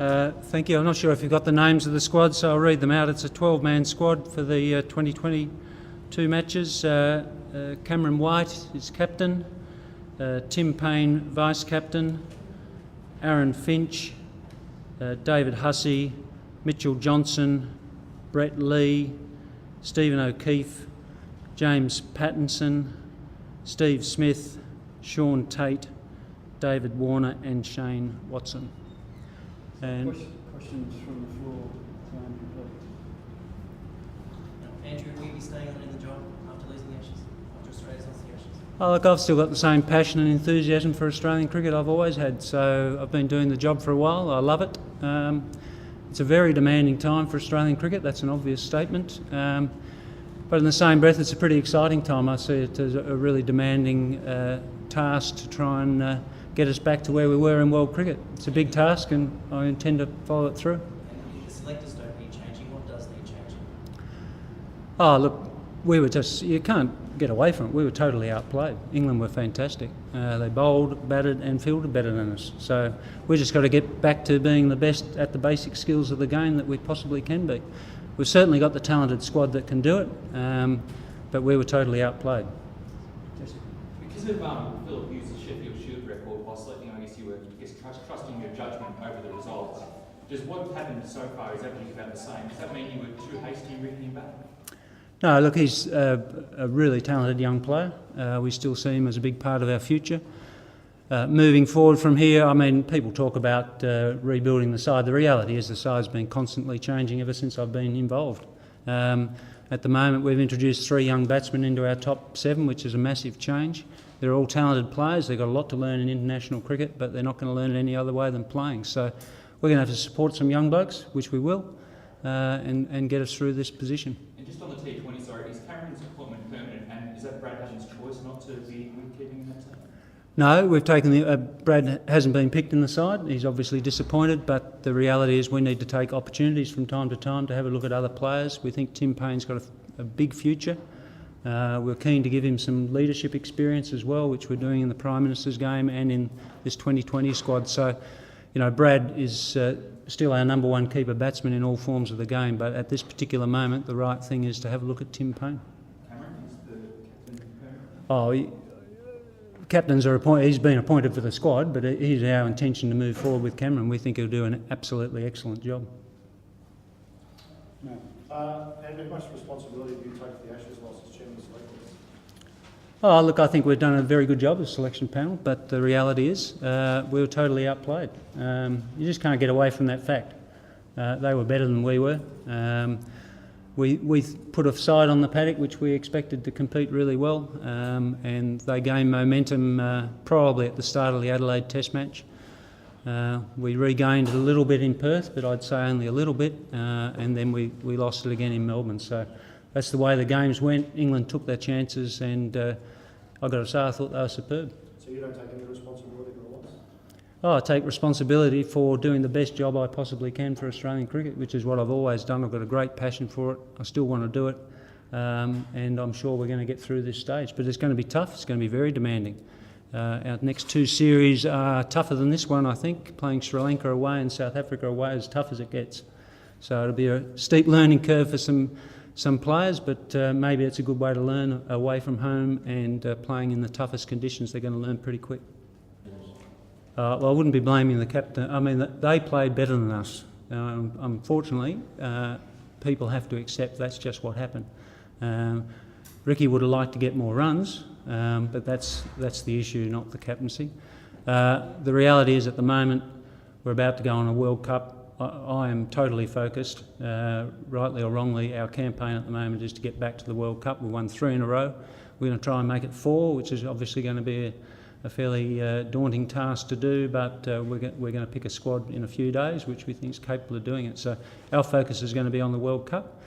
Thank you. I'm not sure if you've got the names of the squad, so I'll read them out. It's a 12-man squad for the 2022 matches. Cameron White is captain, Tim Payne vice-captain, Aaron Finch, David Hussey, Mitchell Johnson, Brett Lee, Stephen O'Keefe, James Pattinson, Steve Smith, Sean Tate, David Warner and Shane Watson. And questions from the floor to Andrew, please. Andrew, will you be staying on in the job after losing the Ashes, after Australia's lost the Ashes? oh, look, I've still got the same passion and enthusiasm for Australian cricket I've always had, so I've been doing the job for a while. I love it. It's a very demanding time for Australian cricket, that's an obvious statement. But in the same breath, it's a pretty exciting time. I see it as a really demanding task to try and get us back to where we were in world cricket. It's a big task and I intend to follow it through. And the selectors don't need changing. What does need changing? Oh, look, we were just, you can't get away from it. We were totally outplayed. England were fantastic. They bowled, batted and fielded better than us. So we just got to get back to being the best at the basic skills of the game that we possibly can be. We've certainly got the talented squad that can do it, but we were totally outplayed. Because of Philip Hughes' Sheffield Shield record, while selecting, I guess you were trusting your judgment over the results. Does what happened so far, is everything about the same? Does that mean you were too hasty in bringing him back? No, look, he's a really talented young player. We still see him as a big part of our future. Moving forward from here, I mean, people talk about rebuilding the side. The reality is the side's been constantly changing ever since I've been involved. At the moment, we've introduced 3 young batsmen into our top 7, which is a massive change. They're all talented players. They've got a lot to learn in international cricket, but they're not going to learn it any other way than playing. So we're going to have to support some young blokes, which we will, and get us through this position. And just on the T20, sorry, is Cameron's appointment permanent, and is that Brad Hutton's choice not to be keeping him that side? No, we've taken Brad hasn't been picked in the side. He's obviously disappointed, but the reality is we need to take opportunities from time to time to have a look at other players. We think Tim Payne's got a big future. We're keen to give him some leadership experience as well, which we're doing in the Prime Minister's game and in this 2020 squad. So, you know, Brad is still our number 1 keeper batsman in all forms of the game, but at this particular moment, the right thing is to have a look at Tim Payne. Cameron is the captain permanent? Oh, captains are appointed. He's been appointed for the squad, but it is our intention to move forward with Cameron. We think he'll do an absolutely excellent job. No. And how much responsibility do you take for the Ashes loss as chairman of selectors? Oh, look, I think we've done a very good job as selection panel, but the reality is we were totally outplayed. You just can't get away from that fact. They were better than we were. We put a side on the paddock which we expected to compete really well, and they gained momentum probably at the start of the Adelaide Test match. We regained it a little bit in Perth, but I'd say only a little bit, and then we lost it again in Melbourne. So that's the way the games went. England took their chances, and I've got to say I thought they were superb. So you don't take any responsibility for the loss? Oh, I take responsibility for doing the best job I possibly can for Australian cricket, which is what I've always done. I've got a great passion for it. I still want to do it, and I'm sure we're going to get through this stage. But it's going to be tough. It's going to be very demanding. Our next 2 series are tougher than this one, I think. Playing Sri Lanka away and South Africa away is as tough as it gets. So it'll be a steep learning curve for some players, but maybe it's a good way to learn away from home and playing in the toughest conditions. They're going to learn pretty quick. Well, I wouldn't be blaming the captain. I mean, they played better than us. Unfortunately, people have to accept that's just what happened. Ricky would have liked to get more runs, but that's the issue, not the captaincy. The reality is at the moment we're about to go on a World Cup. I am totally focused, rightly or wrongly. Our campaign at the moment is to get back to the World Cup. We won 3 in a row. We're going to try and make it 4, which is obviously going to be a fairly daunting task to do, but we're going to pick a squad in a few days which we think is capable of doing it. So our focus is going to be on the World Cup.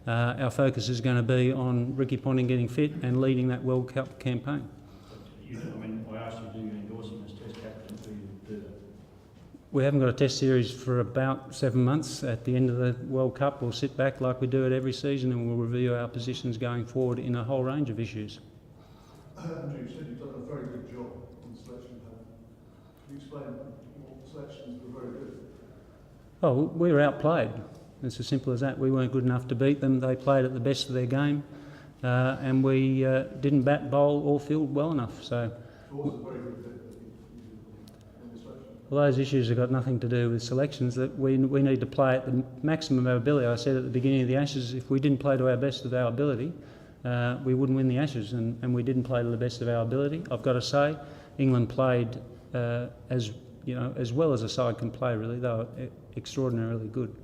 Our focus is going to be on Ricky Ponting getting fit and leading that World Cup campaign. I asked you, do you endorse him as Test captain? Do you do that? We haven't got a Test series for about 7 months. At the end of the World Cup, we'll sit back like we do it every season and we'll review our positions going forward in a whole range of issues. Andrew, you said you've done a very good job on the selection panel. Can you explain what selections were very good? Oh, we were outplayed. It's as simple as that. We weren't good enough to beat them. They played at the best of their game, and we didn't bat, bowl or field well enough. So, What was a very good demonstration? well, those issues have got nothing to do with selections. That we need to play at the maximum of our ability. I said at the beginning of the Ashes, if we didn't play to our best of our ability, we wouldn't win the Ashes, and we didn't play to the best of our ability. I've got to say, England played as well as a side can play. Really, they were extraordinarily good.